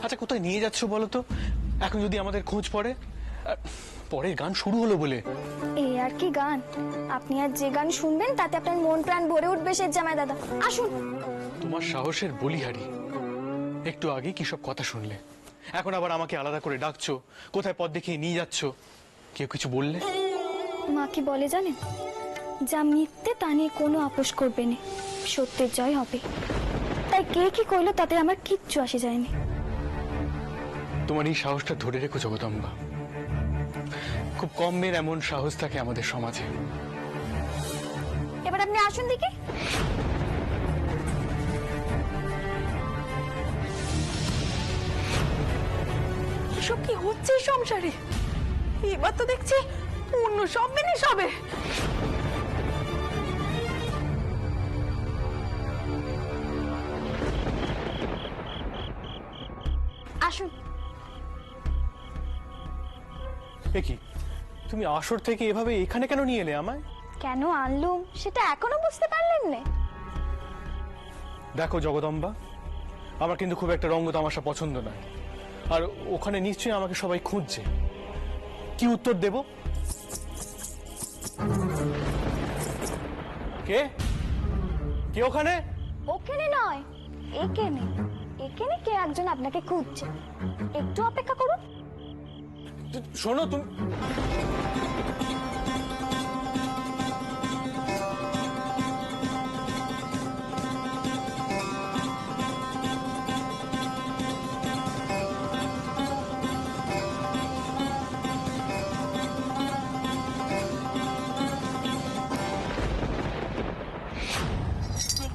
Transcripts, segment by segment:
আচ্ছা কোথায় নিয়ে যাচ্ছ বলো তো? এখন যদি আমাদের খোঁজ পড়ে, পরের গান শুরু হলো বলে। এই আর কি গান? আপনি আর যে গান শুনবেন তাতে আপনার মন প্রাণ ভরে উঠবে শেঠ জামাই দাদা। আসুন। তোমার সাহসের বলিহারি। একটু আগে কি সব কথা শুনলে, এখন আবার আমাকে আলাদা করে ডাকছো, কোথায় পথ দেখিয়ে নিয়ে যাচ্ছ? কেউ কিছু বললে? মা কি বলে জানেন? যা মিথ্যে তা নিয়ে কোনো আপোষ করবে না, সত্যের জয় হবে। তাই কে কি কইলো তাতে আমার কিচ্ছু আসে যায়নি। তোমার এই সাহসটা ধরে রেখো জগদম্বা। খুব কম মেয়ের এমন সাহস থাকে আমাদের সমাজে। এবার আপনি আসুন দিকে। এসব কি হচ্ছে সংসারে? এবার তো দেখছি অন্য সব মেনে সবে। আসুন। এ কি, তুমি আসর থেকে এভাবে এখানে কেন নিয়ে এলে আমায়? কেন আনলুম সেটা এখনো বুঝতে পারলেন না? দেখো জগদম্বা, আমার কিন্তু খুব একটা রঙ্গ তামাশা পছন্দ নয়। আর ওখানে নিশ্চয়ই আমাকে সবাই খুঁজছে। কি উত্তর দেব? কে কে ওখানে? ওখানে নয়, এখানে। এখানে কে একজন আপনাকে খুঁজছে, একটু অপেক্ষা করুন। শোনো তুমি।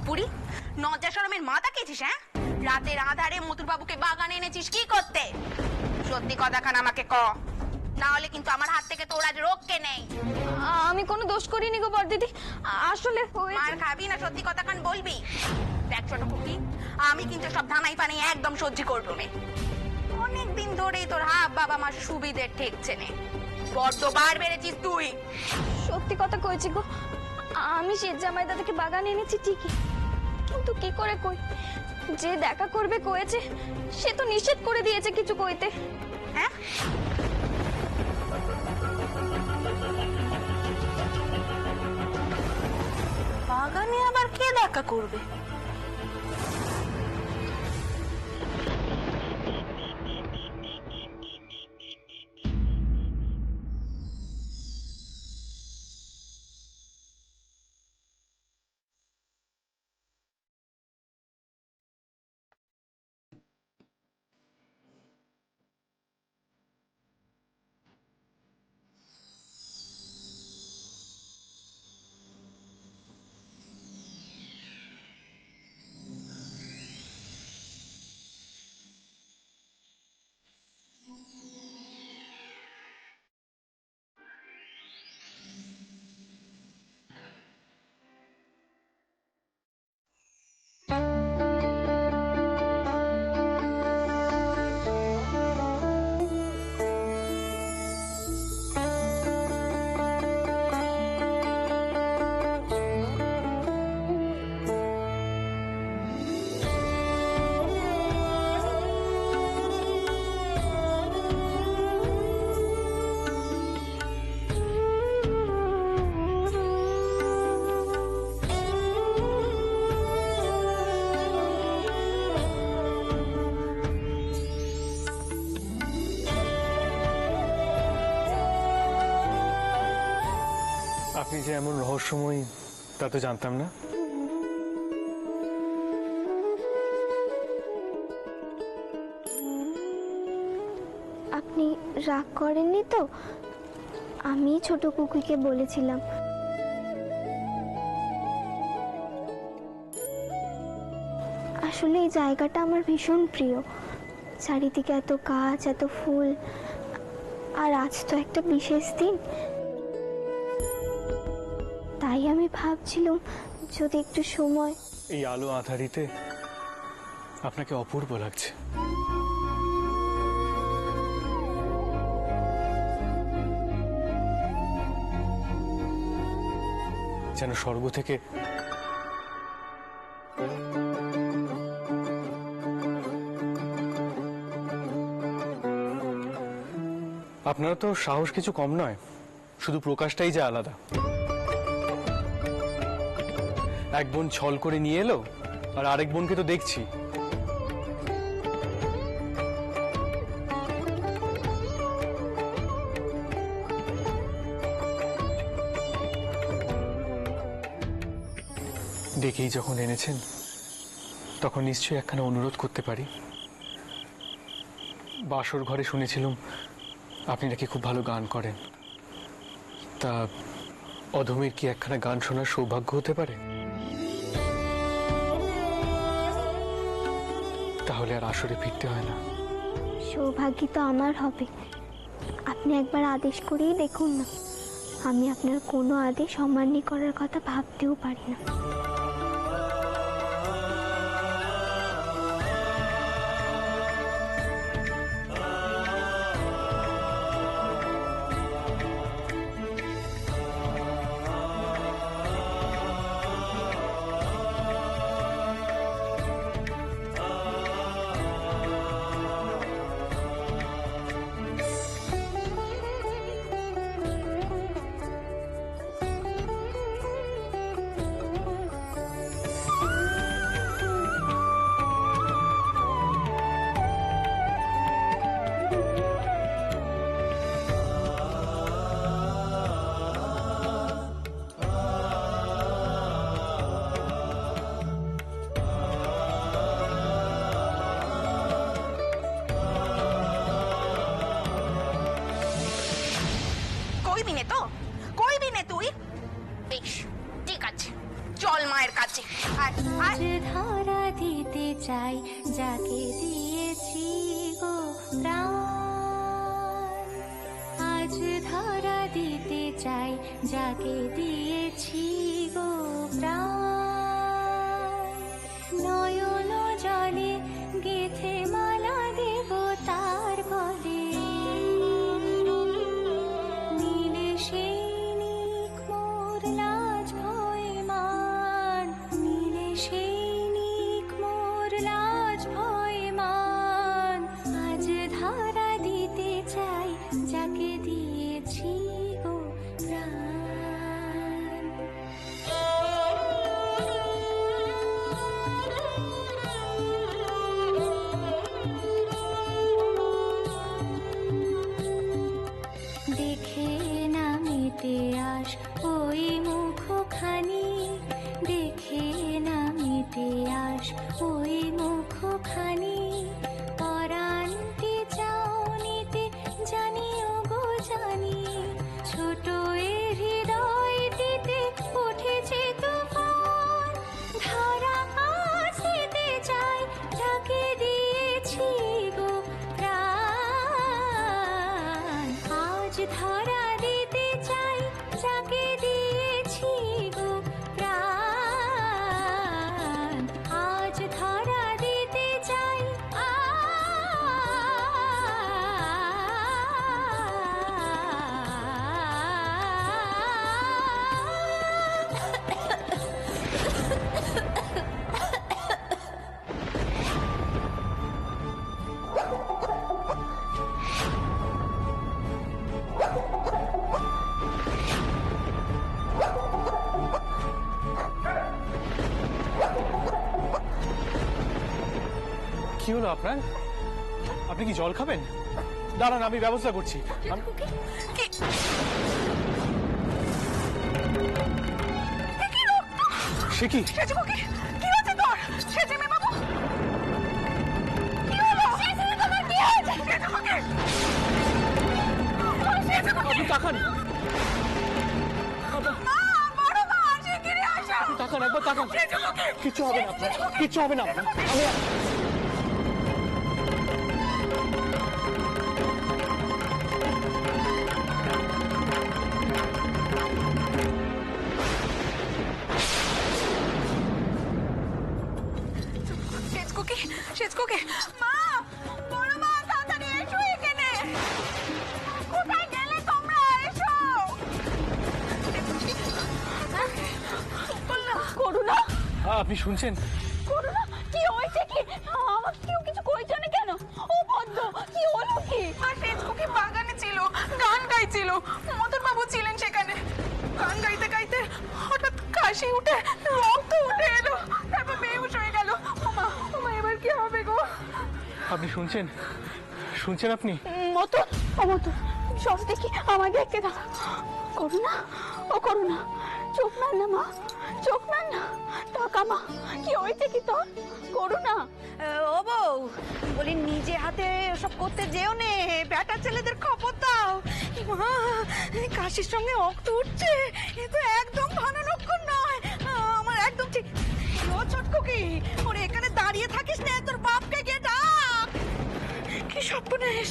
পুরি নজ্জা শরমের মাথা খেয়েছিস? হ্যাঁ, রাতের আধারে মতুর বাবুকে বাগানে এনেছিস কি করতে? সত্যি কথা খান আমাকে ক, না হলে কিন্তু আমার হাত থেকে তোর আজ রক্ষে নেই। আমি কোনো দোষ করিনি গো বড়দিদি, আসলে মার খাবি না সত্যি কথা খান বলবি? দেখ ছোট কুকি, আমি কিন্তু সব ধানাই পানি একদম সহ্য করবো না। অনেকদিন ধরেই তোর হাব বাবা মার সুবিধের ঠেকছে নে। বড্ড বার বেড়েছিস তুই। সত্যি কথা কইছি গো, আমি শেঠ জামাই দাদাকে বাগানে এনেছি ঠিকই, কিন্তু কি করে কই? যে দেখা করবে কয়েছে সে তো নিষেধ করে দিয়েছে কিছু কইতে। হ্যাঁ, বাগানে আবার কে দেখা করবে? আপনি যে এমন রহস্যময়ী তা তো জানতাম না। আপনি রাগ করেননি তো? আমি ছোট কুকুরকে বলেছিলাম আসলে এই জায়গাটা আমার ভীষণ প্রিয়। চারিদিকে এত গাছ, এত ফুল, আর আজ তো একটা বিশেষ দিন। তাই আমি ভাবছিলাম যদি একটু সময়। এই আলো আধারিতে আপনাকে অপূর্ব লাগছে। যেন স্বর্গ থেকে আপনারা তো সাহস কিছু কম নয়, শুধু প্রকাশটাই যা আলাদা। এক বোন ছল করে নিয়ে এলো, আর আরেক বোনকে তো দেখছি ডেকেই যখন এনেছেন তখন নিশ্চয়ই একখানা অনুরোধ করতে পারি। বাসর ঘরে শুনেছিলাম আপনি নাকি খুব ভালো গান করেন, তা অধমের কি একখানা গান শোনার সৌভাগ্য হতে পারে? তাহলে আর আসরে ফিরতে হয় না। সৌভাগ্য তো আমার হবে। আপনি একবার আদেশ করেই দেখুন না, আমি আপনার কোনো আদেশ অমান্য করার কথা ভাবতেও পারি না। কইবি নে তো? কইবি নে তুই? বেশ, ঠিক আছে, চল মায়ের কাছে। আজ ধরা দিতে চাই যাকে দিয়েছি গো প্রাণ, আজ ধরা দিতে চাই যাকে দিয়েছি গো প্রাণ, নয়ন জলে গেথে মালা দেব তার গলে, নীলে সেই নিক মোর লাজ ভয় মান, নীলে সেই নিক মোর লাজ ভয় মান, আজ ধরা দিতে চাই যাকে দিয়েছি গো প্রাণ। দেখে না মিটে আস ওই মুখখানি, দেখে না মিটে আস ওই মুখখানি, পরাণকে চাও নিতে জানিও গো জানি, ছোট এ হৃদয়টিতে উঠেছে তুফান, ধরা আজ দিতে চাই যাকে দিয়েছি গো প্রাণ, আজ ধরা দিতে চাই যাকে দিয়েছি গো প্রাণ, আজ ধরা দিতে চাই কি হলো আপনার? আপনি কি জল খাবেন? দাঁড়ান, আমি ব্যবস্থা করছি। সে কি? সেজুমুখী, কি হয়েছে তোর? সেজুমি বাবু, কি হলো? কি হয়েছে সেজুমুখী? আপনি তাকান, মা, বড় মা, শিগগিরই আসো। আপনি তাকান, একবার তাকান। সেজুমুখী, কিচ্ছু হবে না আপনার, কিচ্ছু হবে না আপনার। সেজকুকি, সেজকুকি, মা, বড় মা, তাড়াতাড়ি এসো এখানে। কোথায় গেলে তোমরা? এসো। করুণা, আপনি শুনছেন? করুণা, কি হয়েছে কি? আমাকে কেউ কিছু কইছে না কেন? ও বদ্ধ, কি হলো কি? আর সেজকুকি বাগানে ছিল, আপনি শুনছেন? শুনছেন আপনি? মতন ও মতন সব দেখি আমায় দেখতে দাও। করুণা, ও করুণা, চোখ মেল না মা, চোখ মেল না। টাকা মা, কি হয়েছে কি তোর? করুণা, ও বউ, বলি নিজে হাতে সব করতে যেও নে, বেটা ছেলেদের খবর দাও। মা, কাশির সঙ্গে রক্ত উঠছে, এ তো একদম ভালো লক্ষণ নয়। আমার একদম ঠিক। ও ছোটকুকি, ওরে এখানে দাঁড়িয়ে থাকিস না, তোর বাপকে গিয়ে ডাক। কি সর্বনাশ!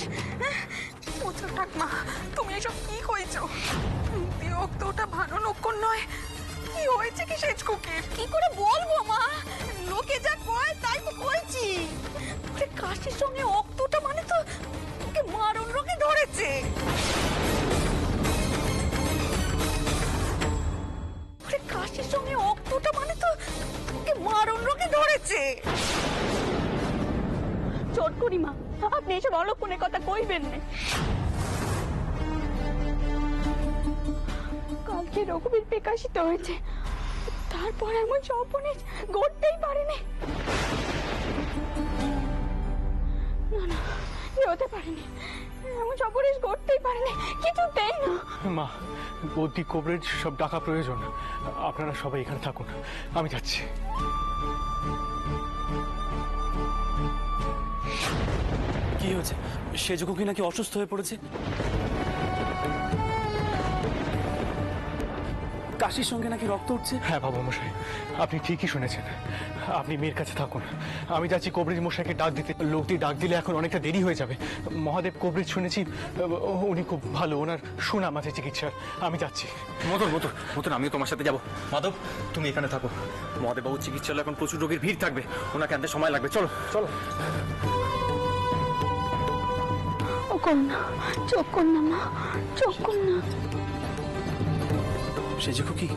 ওঠো ঠাকমা, তুমি এসব কি কইছো? বিরক্ত, ওটা ভালো লক্ষণ নয়। কি হয়েছে কি সেজ কুকির? কি করে বলবো মা? লোকে যা কয় তাই তো কইছি। তোরে কাশির সঙ্গে রক্তটা মানে তো তোকে মারণ রোগে ধরেছে। তোরে কাশির সঙ্গে রক্তটা মানে তো তোকে মারণ রোগে ধরেছে। চোট করি মা, আপনি এসব অলক্ষণের কথা কইবেন না। কালকে রঘুবীর বিকাশিত হয়েছে, তারপর এমন সপনেশ গড়তেই পারেনি। না না, এ হতে পারেনি, এমন সপনেশ গড়তেই পারেনি, কিছুতেই না। মা, বদ্যি কবরেজ সব ডাকা প্রয়োজন। আপনারা সবাই এখানে থাকুন, আমি যাচ্ছি। কি হয়েছে? সেজকো কি নাকি অসুস্থ হয়ে পড়েছে? কাশির সঙ্গে নাকি রক্ত উঠছে? হ্যাঁ বাবু মশাই, আপনি ঠিকই শুনেছেন। আপনি মেয়ের কাছে থাকুন, আমি যাচ্ছি কবরেজ মশাইকে ডাক দিতে। লোক দিয়ে ডাক দিলে এখন অনেকটা দেরি হয়ে যাবে। মহাদেব কবরেজ শুনেছি, উনি খুব ভালো, ওনার সুনাম আছে চিকিৎসার। আমি যাচ্ছি। মতন মতন মতন, আমিও তোমার সাথে যাবো। মাধব, তুমি এখানে থাকো। মহাদেব বাবু চিকিৎসালয়ে এখন প্রচুর রোগীর ভিড় থাকবে, ওনাকে আনতে সময় লাগবে। চলো চলো। ও করুণা, চোখ কর না মা, চোখ কর না। সেজকো কি?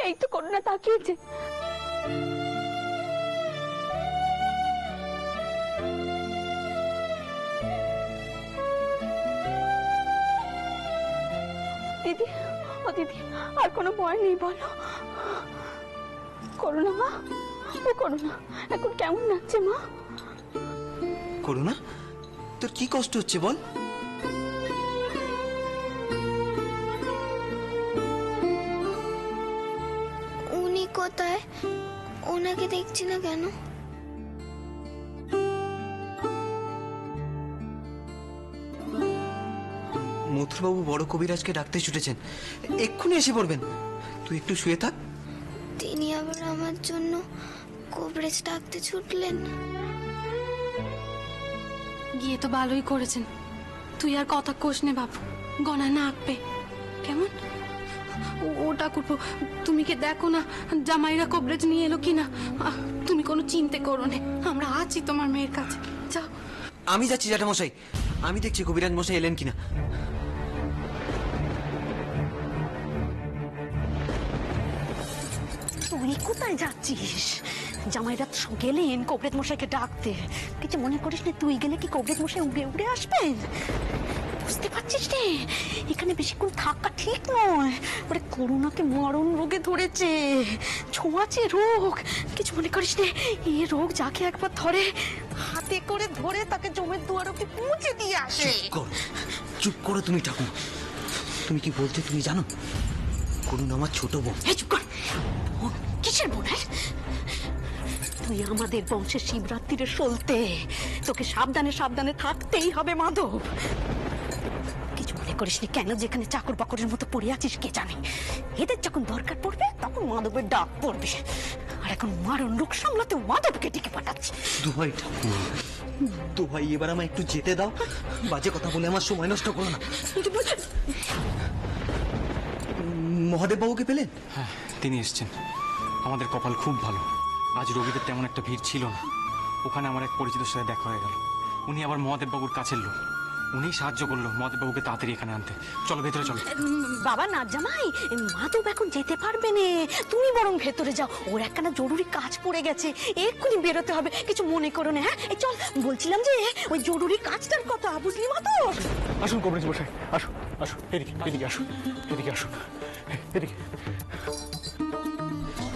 এই তো করুণা তাকিয়েছে। দিদি, ও দিদি, আর কোনো ভয় নেই বলো। করুণা মা, ও করুণা, এখন কেমন লাগছে মা? করুণা, তোর কি কষ্ট হচ্ছে বল? উনি কোথায়? ওনাকে দেখছি না কেন? মথুরবাবু বড় কবিরাজকে ডাকতে ছুটেছেন, এক্ষুনি এসে পড়বেন। তুই একটু শুয়ে থাক। তিনি আবার আমার জন্য কবরেজ ডাকতে ছুটলেন। গিয়ে তো ভালোই করেছেন। তুই আর কথা কোষ নে বাবু, গনা না আঁকবে কেমন? ও ঠাকুরপো, তুমি কি দেখো না জামাইরা কবরেজ নিয়ে এলো কিনা? তুমি কোনো চিন্তা করো না, আমরা আছি তোমার মেয়ের কাছে। যাও। আমি যাচ্ছি জ্যাঠামশাই, আমি দেখছি কবিরাজ মশাই এলেন কিনা। তুই কোথায় যাচ্ছিস? জামাইরা তো গেলেন কবরেজ মশাইকে ডাকতে। কিছু মনে করিস না, তুই গেলে কি কবরেজ মশাই উড়ে উড়ে আসবেন? বুঝতে পারছিস রে, এখানে বেশিক্ষণ থাকা ঠিক নয়। ওরে করুণাকে মরণ রোগে ধরেছে, ছোঁয়াচে রোগ। কিছু মনে করিস না, এই রোগ যাকে একবার ধরে হাতে করে ধরে তাকে জমের দুয়ার অব্দি পৌঁছে দিয়ে আসে। চুপ করো তুমি ঠাকুর। তুমি কি বলতে তুমি জানো? করুণা আমার ছোট বোন। এই চুপ কর। বোন? কিসের বোন? তুই আমাদের বংশের শিবরাত্রিরে সলতে, তোকে সাবধানে সাবধানে থাকতেই হবে মাধব। কিছু মনে করিস নি, কেন যেখানে চাকর বাকরের মতো পড়ে আছিস কে জানে। এদের যখন দরকার পড়বে তখন মাধবের ডাক পড়বে। আর এখন মারণ রোগ সামলাতে মাধবকে ডেকে পাঠাচ্ছে। দোহাই ঠাকুর, দোহাই, এবার আমায় একটু যেতে দাও। বাজে কথা বলে আমার সময় নষ্ট করো না। মহাদেব বাবুকে পেলেন? হ্যাঁ, তিনি এসছেন। আমাদের কপাল খুব ভালো, আজ রোগীদের তেমন একটা ভিড় ছিল না। ওখানে আমার এক পরিচিতের সাথে দেখা হয়ে গেল। উনি আবার মহাদেব বাবুর কাছের লোক। উনি সাহায্য করলো মহাদেববাবুকে তাড়াতাড়ি এখানে আনতে। চলো ভেতরে চলো। বাবা না জামাই, মাধব এখন যেতে পারবে না, তুমি বরং ভেতরে যাও, ওর একখানা জরুরি কাজ পড়ে গেছে, এক্ষুনি বেরোতে হবে, কিছু মনে করো না। হ্যাঁ এই চল, বলছিলাম যে ওই জরুরি কাজটার কথা, বুঝলি মাধব? আসুন কবরেজ মশাই, আসুন আসুন, এদিকে আসুন, এদিকে আসুন, এদিকে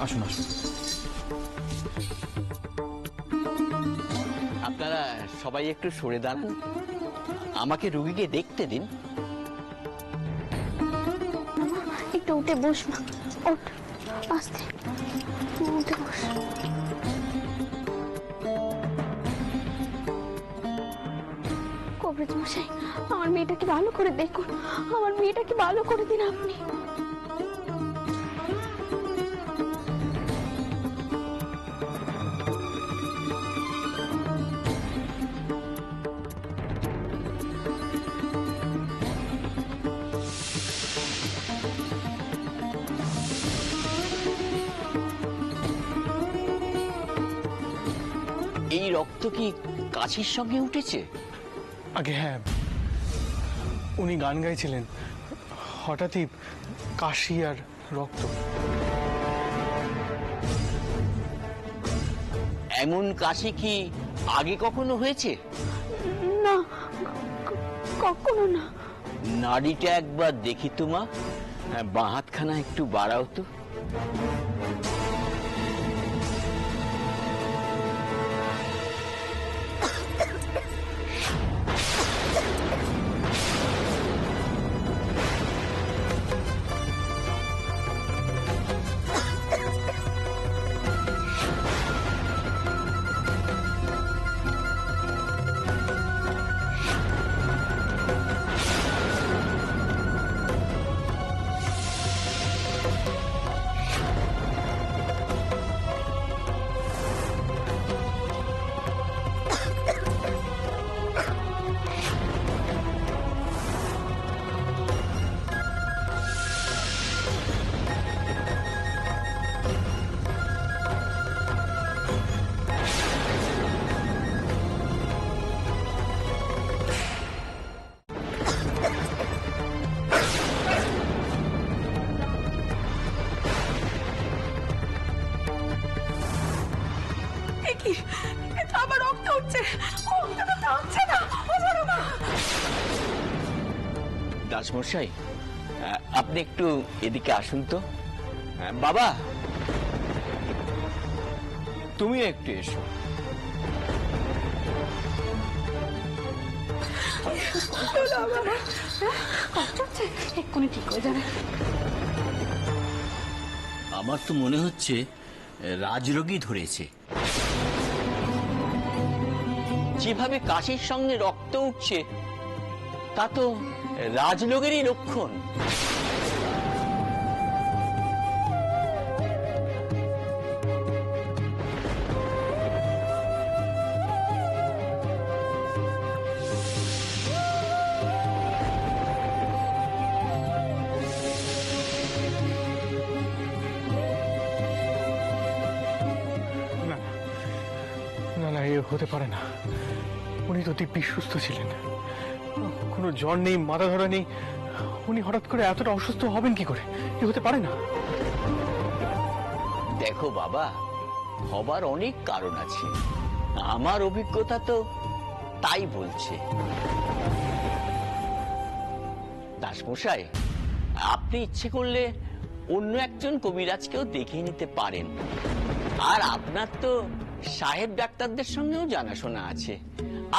আসুন আসুন। আপনারা সবাই একটু সরে দাঁড়ান, আমাকে রুগীকে দেখতে দিন। একটু উঠে বস মা, ওঠ আস্তে, উঠে বস। কবরেজ মশাই, আমার মেয়েটাকে ভালো করে দেখুন, আমার মেয়েটাকে ভালো করে দিন আপনি। এই রক্ত কি কাশির সঙ্গে উঠেছে? আগে হ্যাঁ, উনি গান গাইছিলেন, হঠাৎই কাশি আর রক্ত। এমন কাশি কি আগে কখনো হয়েছে? না, কখনো না। নাড়িটা একবার দেখি তো মা, বাঁ হাতখানা একটু বাড়াও তো। আবার রক্ত উঠছে, রক্তটা থামছে না, ও বড় মা। দাসমশাই, আপনি একটু এদিকে আসুন তো। বাবা, তুমিও একটু এসো। এক্ষুনি ঠিক হয়ে যাবে। আমার তো মনে হচ্ছে রাজরোগী ধরেছে। যেভাবে কাশির সঙ্গে রক্ত উঠছে তা তো রাজরোগেরই লক্ষণ। না না না, এ হতে পারে না, উনি তো দিব্যি সুস্থ ছিলেন, কোনো জ্বর নেই, মাথা ধরা নেই, উনি হঠাৎ করে এতটা অসুস্থ হবেন কি করে? এ হতে পারে না। দেখো বাবা, হবার অনেক কারণ আছে, আমার অভিজ্ঞতা তো তাই বলছে। দাসমশাই, আপনি ইচ্ছে করলে অন্য একজন কবিরাজকেও দেখিয়ে নিতে পারেন, আর আপনার তো সাহেব ডাক্তারদের সঙ্গেও জানাশোনা আছে,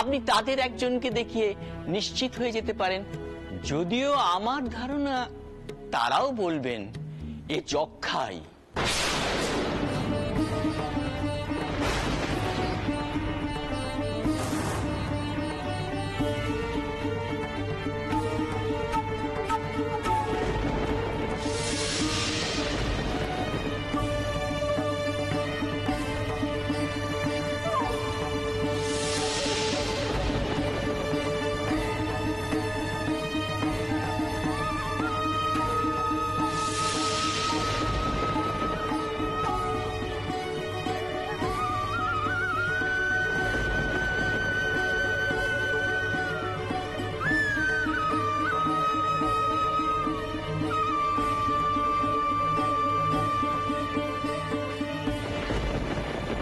আপনি তাদের একজনকে দেখিয়ে নিশ্চিত হয়ে যেতে পারেন। যদিও আমার ধারণা তারাও বলবেন এ যক্ষাই।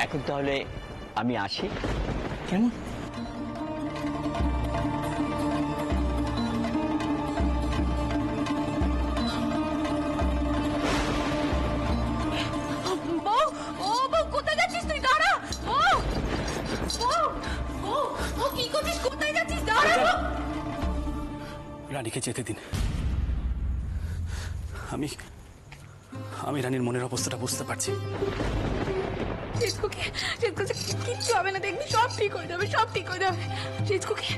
এখন তাহলে আমি আসি। কেমন? বউ, ও বউ, কোথায় যাচ্ছিস তুই? দাঁড়া বউ, বউ, বউ, ও কি করছিস? কোথায় যাচ্ছিস? দাঁড়া বউ। রানীকে যেতে দিন। আমি রানীর মনের অবস্থাটা বুঝতে পারছি। রিজকুকে কিচ্ছু হবে না, দেখবি সব ঠিক হয়ে যাবে, সব ঠিক হয়ে যাবে। রিজকুকে